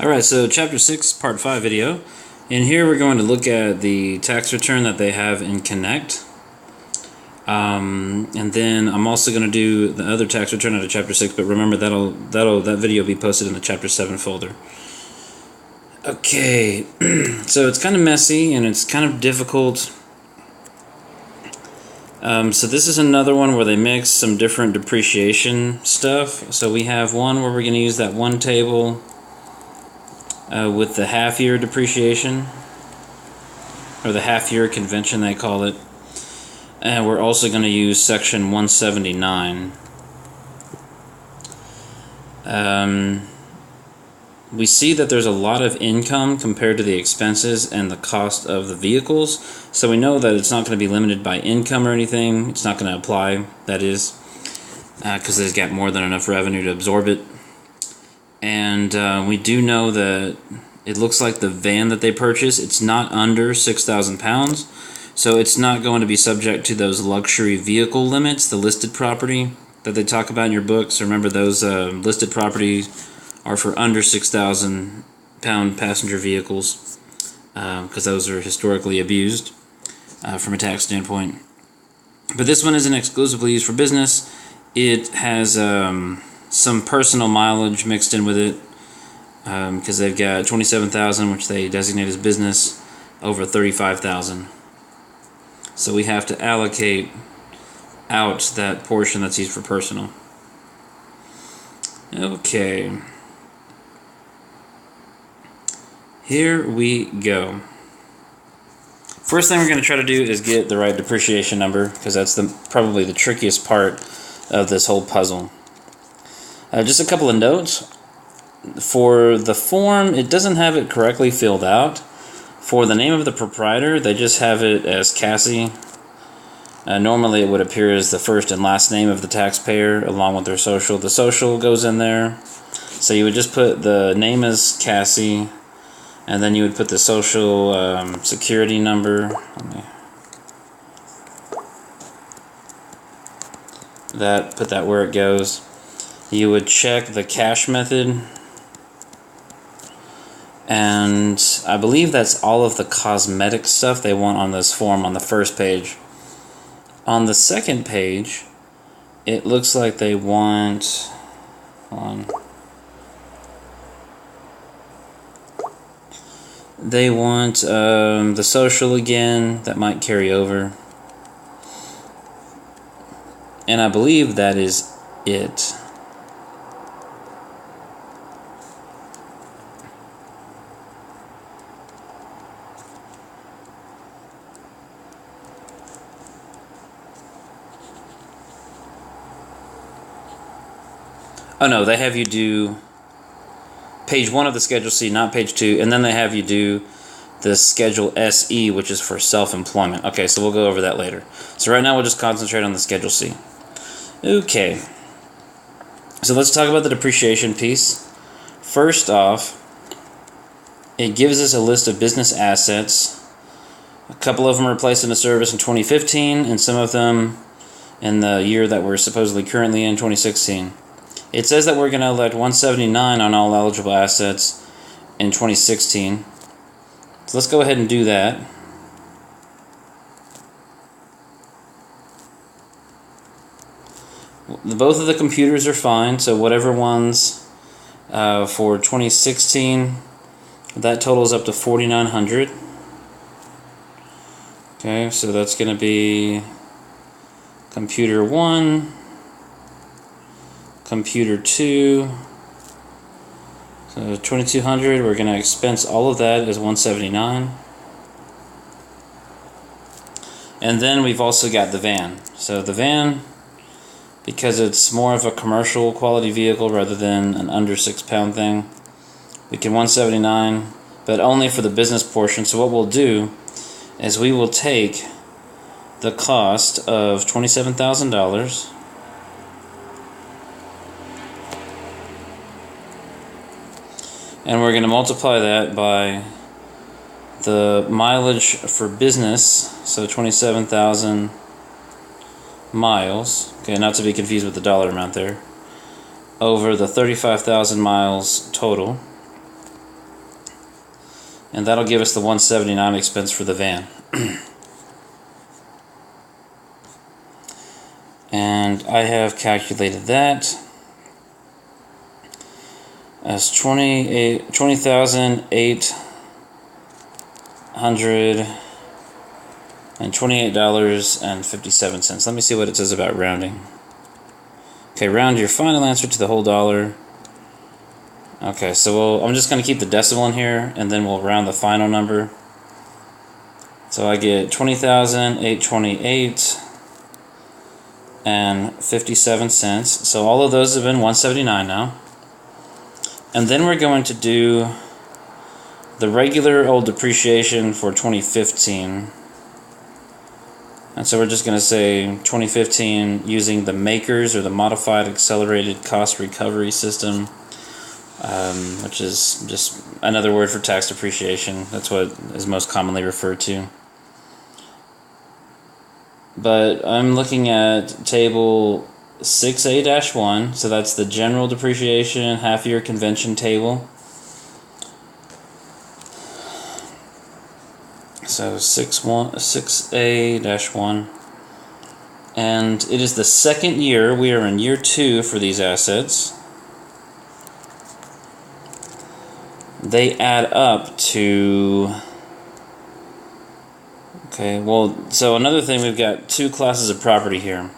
Alright, so Chapter 6, Part 5 video. In here we're going to look at the tax return that they have in Connect. And then I'm also going to do the other tax return out of Chapter 6, but remember that video will be posted in the Chapter 7 folder. Okay, so it's kind of messy and it's kind of difficult. So this is another one where they mix some different depreciation stuff. So we have one where we're going to use that one table with the half-year depreciation, or the half-year convention they call it. And we're also going to use section 179. We see that there's a lot of income compared to the expenses and the cost of the vehicles, so we know that it's not going to be limited by income or anything. It's not going to apply, that is, because they've got more than enough revenue to absorb it. And we do know that it looks like the van that they purchase, it's not under 6,000 pounds, so it's not going to be subject to those luxury vehicle limits, the listed property that they talk about in your books. Remember, those listed properties are for under 6,000 pound passenger vehicles, because those are historically abused from a tax standpoint. But this one isn't exclusively used for business. It has some personal mileage mixed in with it, because they've got 27,000, which they designate as business, over 35,000. So we have to allocate out that portion that's used for personal. Okay. Here we go. First thing we're going to try to do is get the right depreciation number, because that's probably the trickiest part of this whole puzzle. Just a couple of notes. For the form, it doesn't have it correctly filled out. For the name of the proprietor, they just have it as Cassie. Normally it would appear as the first and last name of the taxpayer along with their social. The social goes in there. So you would just put the name as Cassie, and then you would put the social security number. Put that where it goes. You would check the cash method. And I believe that's all of the cosmetic stuff they want on this form on the first page. On the second page, it looks like they want... They want the social again. That might carry over. And I believe that is it. Oh no, they have you do page 1 of the Schedule C, not page 2, and then they have you do the Schedule SE, which is for self-employment. Okay, so we'll go over that later. So right now we'll just concentrate on the Schedule C. Okay, so let's talk about the depreciation piece. First off, it gives us a list of business assets. A couple of them are placed into service in 2015, and some of them in the year that we're supposedly currently in, 2016. It says that we're going to elect 179 on all eligible assets in 2016. So let's go ahead and do that. Both of the computers are fine, so whatever ones for 2016, that totals up to 4,900. Okay, so that's going to be computer 1, computer 2, so 2,200. We're going to expense all of that as 179. And then we've also got the van. So the van, because it's more of a commercial quality vehicle rather than an under 6 pound thing, we can 179, but only for the business portion. So what we'll do is we will take the cost of $27,000, and we're going to multiply that by the mileage for business, so 27,000 miles, okay, not to be confused with the dollar amount there, over the 35,000 miles total. And that'll give us the $179 expense for the van. And I have calculated that as $20,828.57. Let me see what it says about rounding. Okay, round your final answer to the whole dollar. Okay, so I'm just going to keep the decimal in here, and then we'll round the final number. So I get 20,828 and 57 cents. So all of those have been 179 now. And then we're going to do the regular old depreciation for 2015. And so we're just going to say 2015 using the MACRS, or the Modified Accelerated Cost Recovery System, which is just another word for tax depreciation. That's what is most commonly referred to. But I'm looking at table 6A-1, so that's the general depreciation half-year convention table. So 6A-1, and it is the second year. We are in year 2 for these assets. They add up to... Okay, well, so another thing, we've got 2 classes of property here.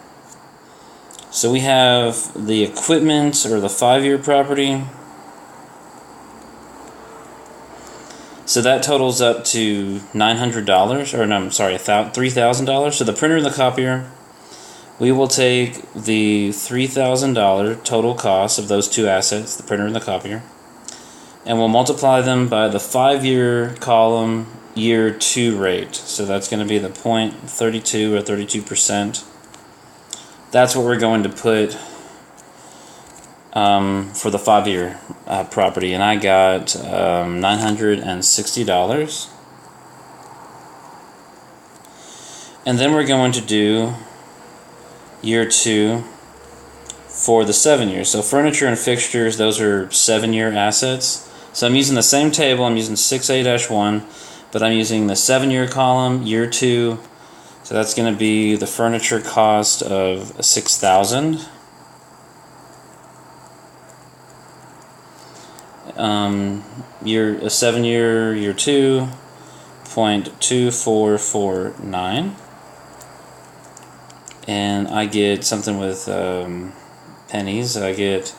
So we have the equipment, or the 5-year property. So that totals up to $900, or no, I'm sorry, $3,000. So the printer and the copier, we will take the $3,000 total cost of those 2 assets, the printer and the copier, and we'll multiply them by the 5-year column year 2 rate. So that's going to be the 0.32 or 32%. That's what we're going to put for the 5-year property, and I got $960. And then we're going to do year 2 for the 7 years. So furniture and fixtures, those are 7-year assets. So I'm using the same table. I'm using 6A-1, but I'm using the 7-year column, year 2. So that's going to be the furniture cost of $6,000. Year 7-year, year 2, 0.2449, and I get something with pennies. I get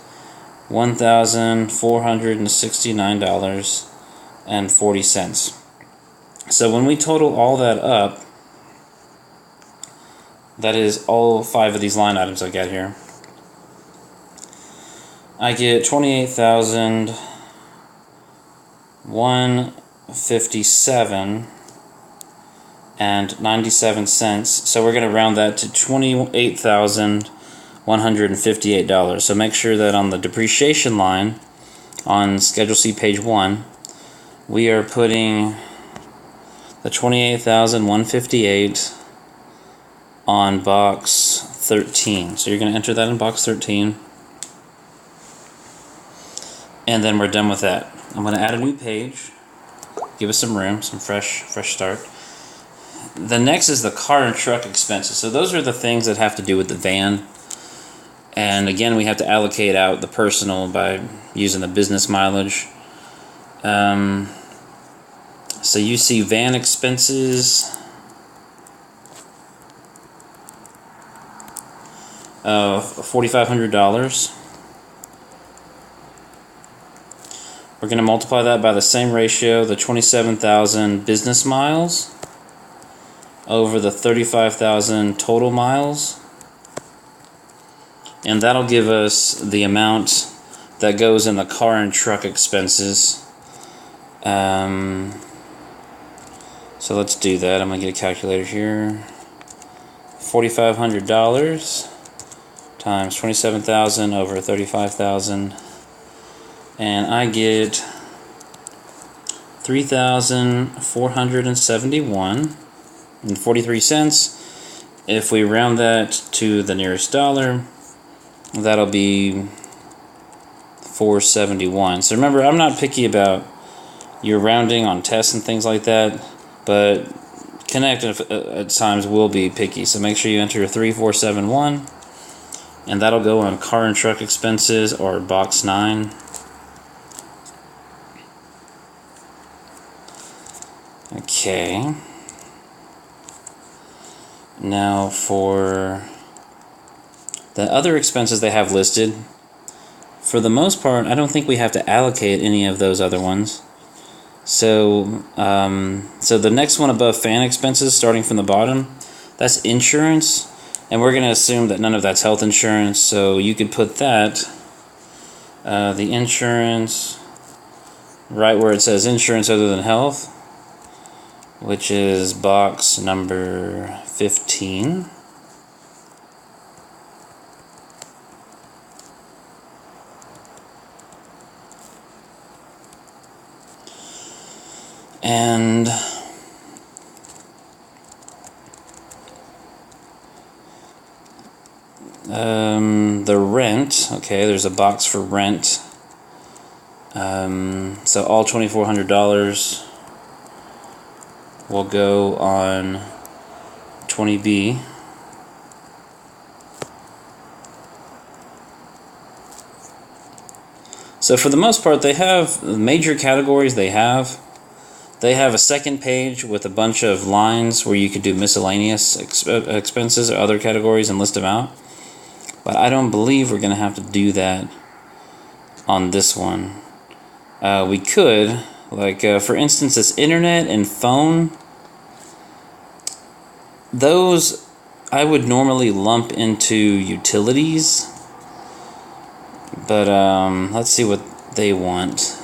$1,469.40. So when we total all that up, that is all 5 of these line items I got here, I get $28,157.97. So we're going to round that to $28,158. So make sure that on the depreciation line on Schedule C, page 1, we are putting the $28,158 on box 13. So you're going to enter that in box 13. And then we're done with that. I'm going to add a new page, give us some room, some fresh start. The next is the car and truck expenses. So those are the things that have to do with the van. And again, we have to allocate out the personal by using the business mileage. So you see van expenses of $4,500. We're going to multiply that by the same ratio, the 27,000 business miles over the 35,000 total miles. And that'll give us the amount that goes in the car and truck expenses. So let's do that. I'm going to get a calculator here. $4,500 times 27,000 over 35,000. And I get 3,471.43. If we round that to the nearest dollar, that'll be $4.71. So remember, I'm not picky about you're rounding on tests and things like that, but Connect at times will be picky, so make sure you enter 3471, and that'll go on car and truck expenses or box 9. Okay. Now for the other expenses they have listed, for the most part, I don't think we have to allocate any of those other ones. So, so the next one above fan expenses, starting from the bottom, that's insurance, and we're going to assume that none of that's health insurance, so you could put that, the insurance, right where it says insurance other than health, which is box number 15. And the rent, okay, there's a box for rent. So all $2,400 will go on 20B. So for the most part, they have major categories. They have a second page with a bunch of lines where you could do miscellaneous expenses or other categories and list them out. But I don't believe we're going to have to do that on this one. We could, like for instance, this internet and phone. Those I would normally lump into utilities. But let's see what they want.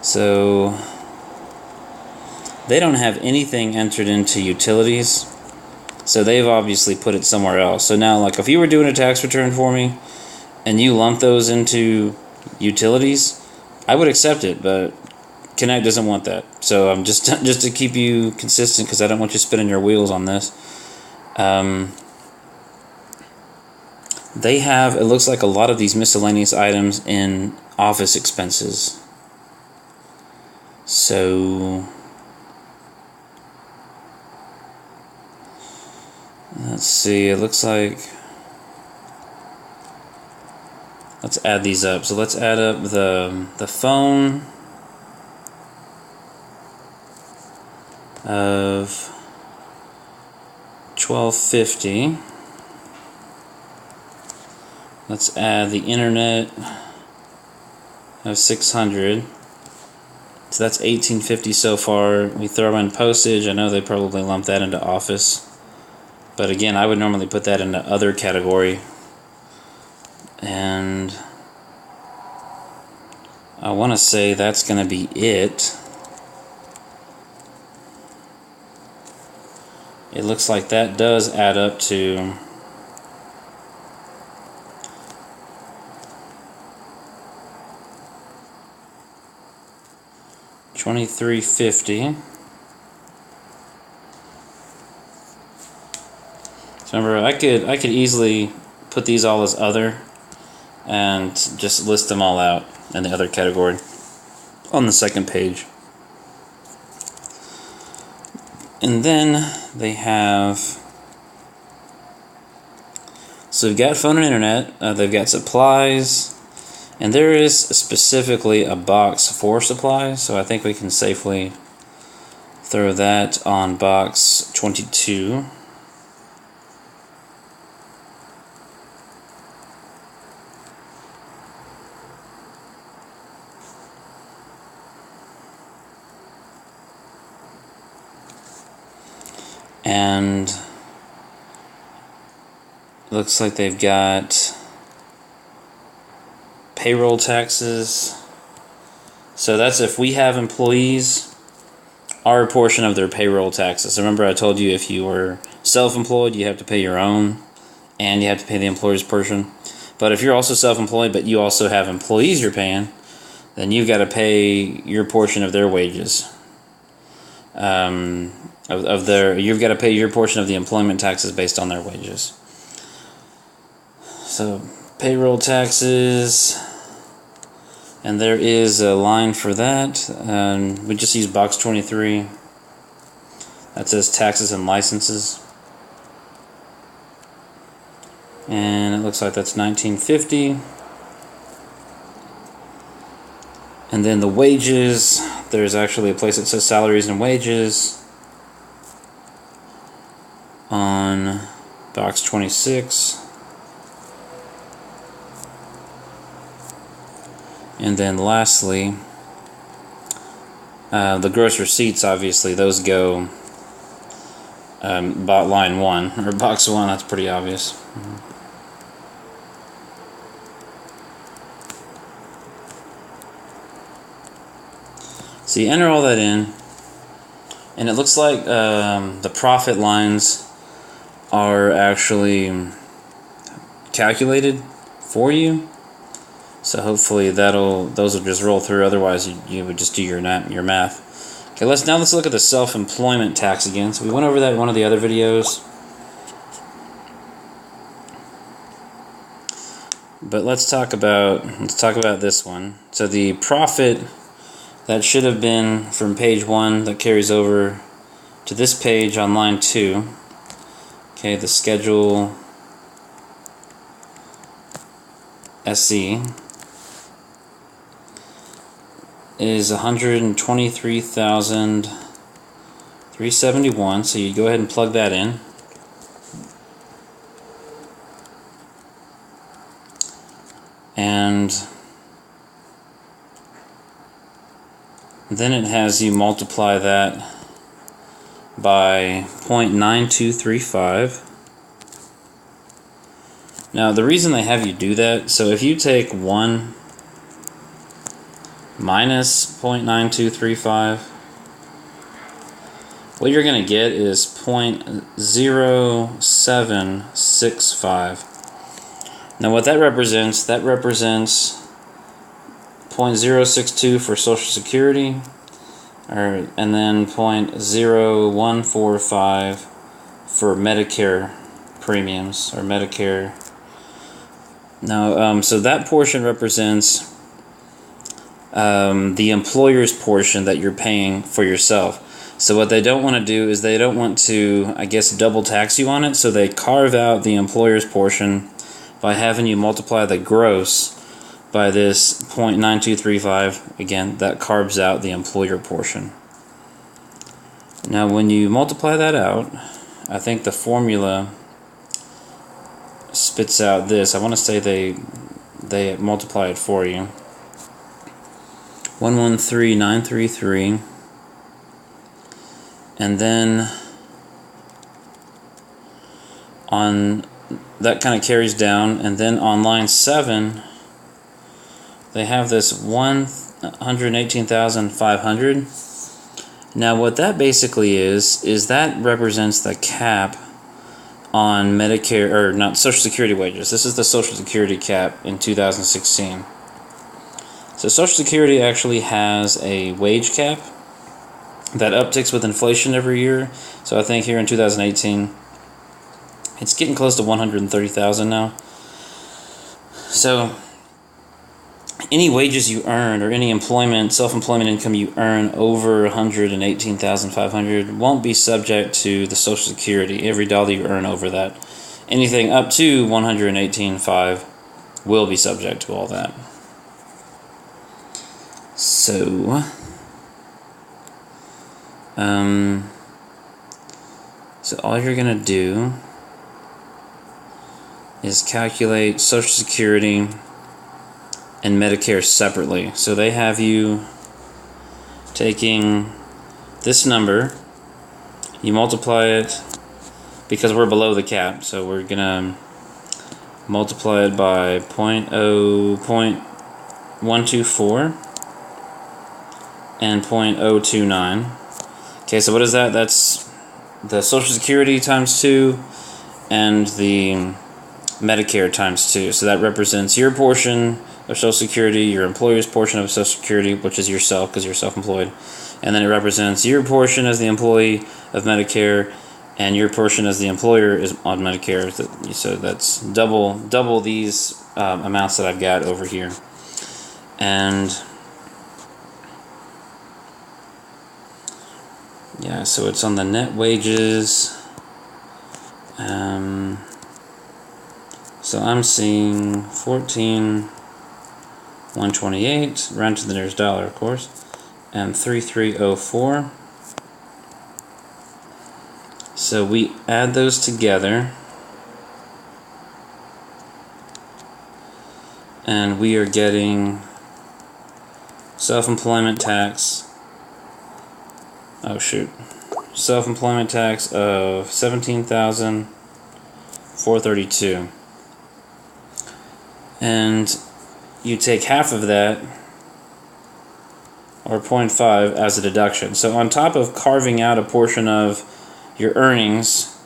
So they don't have anything entered into utilities, so they've obviously put it somewhere else. So now, like, if you were doing a tax return for me and you lump those into utilities, I would accept it, but Connect doesn't want that. So I'm just to keep you consistent, because I don't want you spinning your wheels on this. They have, it looks like, a lot of these miscellaneous items in office expenses. So let's see, it looks like, let's add these up. So let's add up the phone of $1,250. Let's add the internet of $600. So that's $1,850 so far. We throw in postage. I know they probably lump that into office, but again, I would normally put that into other category. And I want to say that's going to be it. It looks like that does add up to $2,350. So remember, I could easily put these all as other and just list them all out in the other category on the second page. And then they have, so we've got phone and internet, they've got supplies, and there is specifically a box for supplies, so I think we can safely throw that on box 22. And looks like they've got payroll taxes. So that's if we have employees, our portion of their payroll taxes. Remember, I told you if you were self-employed, you have to pay your own, and you have to pay the employer's portion. But if you're also self-employed, but you also have employees you're paying, then you've got to pay your portion of their wages. You've got to pay your portion of the employment taxes based on their wages. So payroll taxes, And there is a line for that. We just use box 23. That says taxes and licenses. And it looks like that's 1950. And then the wages, there's actually a place that says salaries and wages on box 26. And then lastly, the gross receipts, obviously, those go bought line 1, or box 1, that's pretty obvious. So you enter all that in, and it looks like the profit lines are actually calculated for you. So hopefully those will just roll through. Otherwise, you would just do your math. Okay, let's look at the self-employment tax again. So we went over that in one of the other videos, but let's talk about this one. So the profit that should have been from page 1 that carries over to this page on line 2. Okay, the schedule SE is 123,371. So you go ahead and plug that in. And then it has you multiply that by 0.9235. Now the reason they have you do that, so if you take 1 minus 0.9235, what you're going to get is 0.0765. Now what that represents 0.062 for Social Security, and then 0.0145 for Medicare premiums, or Medicare. Now, so that portion represents the employer's portion that you're paying for yourself. So what they don't want to do is they don't want to, I guess, double tax you on it, so they carve out the employer's portion by having you multiply the gross by this 0.9235. Again, that carves out the employer portion. Now when you multiply that out, I think the formula spits out this. I want to say they multiply it for you. 113,933, and then on that kind of carries down, and then on line 7 they have this 118,500. Now what that basically is that represents the cap on Medicare, or not, Social Security wages. This is the Social Security cap in 2016. So Social Security actually has a wage cap that upticks with inflation every year. So I think here in 2018, it's getting close to 130,000 now. So any wages you earn, or any self-employment income you earn over 118,500 won't be subject to the Social Security. Every dollar you earn over that. Anything up to 118,500 will be subject to all that. So, so all you're gonna do is calculate Social Security and Medicare separately. So they have you taking this number, you multiply it, because we're below the cap, so we're gonna multiply it by 0.124 and 0.029. Okay, so what is that? That's the Social Security times 2 and the Medicare times 2. So that represents your portion of Social Security, your employer's portion of Social Security, which is yourself because you're self-employed, and then it represents your portion as the employee of Medicare, and your portion as the employer is on Medicare. So that's double these amounts that I've got over here. And yeah, so it's on the net wages. So I'm seeing 14,128, round to the nearest dollar, of course, and 3304. So we add those together, and we are getting self-employment tax. Oh shoot. Self-employment tax of $17,432. And you take half of that, or 0.5, as a deduction. So on top of carving out a portion of your earnings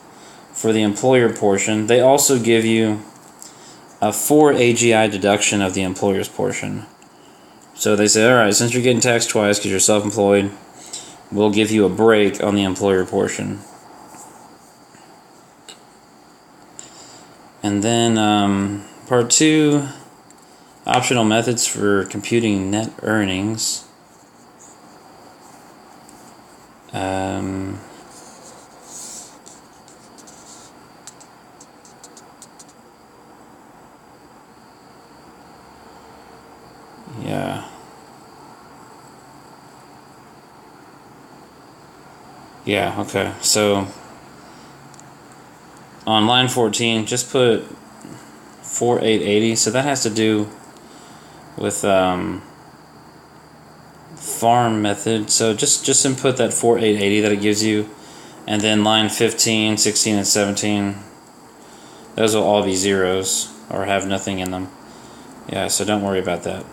for the employer portion, they also give you a 4 AGI deduction of the employer's portion. So they say, alright, since you're getting taxed twice because you're self-employed, we'll give you a break on the employer portion. And then part 2, optional methods for computing net earnings. Yeah, okay. So on line 14, just put 4880. So that has to do with farm method. So just input that 4880 that it gives you, and then line 15, 16, and 17. Those will all be zeros or have nothing in them. Yeah, so don't worry about that.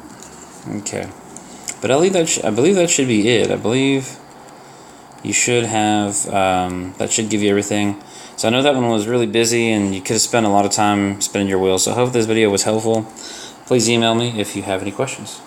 Okay, but I believe that should be it. I believe you should have that should give you everything. So I know that one was really busy and you could have spent a lot of time spinning your wheels. So I hope this video was helpful. Please email me if you have any questions.